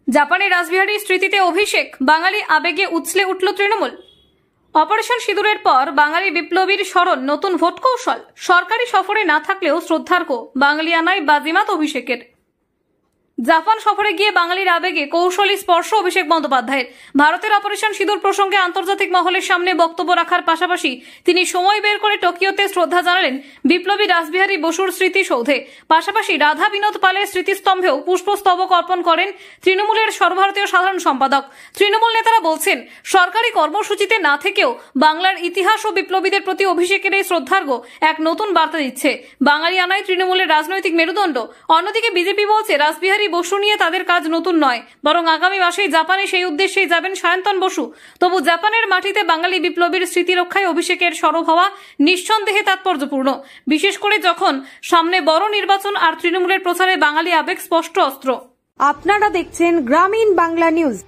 জাপানের রাসবিহারীর স্মৃতিতে অভিষেক, বাঙালি আবেগে উছলে উঠল তৃণমূল। অপারেশন সিঁদুরের পর বাঙালি বিপ্লবীর স্মরণ নতুন ভোট কৌশল। সরকারি সফরে না থাকলেও শ্রদ্ধার্ঘ বাঙালিয়ানায় বাজিমাত অভিষেকের। জাপান সফরে গিয়ে বাঙালির আবেগে কৌশলী স্পর্শ অভিষেক বন্দ্যোপাধ্যায়ের। ভারতের অপারেশন সিঁদুর প্রসঙ্গে আন্তর্জাতিক মহলের সামনে বক্তব্য রাখার পাশাপাশি তিনি সময় বের করে টোকিওতে শ্রদ্ধা জানালেন বিপ্লবী রাসবিহারী বসুর স্মৃতিসৌধে। পাশাপাশি রাধা বিনোদ পালের স্মৃতিস্তম্ভেও পুষ্পস্তবক অর্পণ করেন তৃণমূলের সর্বভারতীয় সাধারণ সম্পাদক। তৃণমূল নেতারা বলছেন, সরকারি কর্মসূচিতে না থেকেও বাংলার ইতিহাস ও বিপ্লবীদের প্রতি অভিষেকের এই শ্রদ্ধার্ঘ এক নতুন বার্তা দিচ্ছে বাঙালিয়ানায় তৃণমূলের রাজনৈতিক মেরুদণ্ড। অন্যদিকে বিজেপি বলছে, রাসবিহারী বসু নিয়ে তাদের কাজ নতুন নয়, বরং আগামী মাসেই জাপানে সেই উদ্দেশ্যেই যাবেন সায়ন্তন বসু। তবু জাপানের মাটিতে বাঙালি বিপ্লবীর স্মৃতি রক্ষায় অভিষেকের সরব হওয়া নিঃসন্দেহে তাৎপর্যপূর্ণ, বিশেষ করে যখন সামনে বড় নির্বাচন আর তৃণমূলের প্রচারে বাঙালি আবেগ স্পষ্ট অস্ত্র। আপনারা দেখছেন গ্রামীণ বাংলা নিউজ।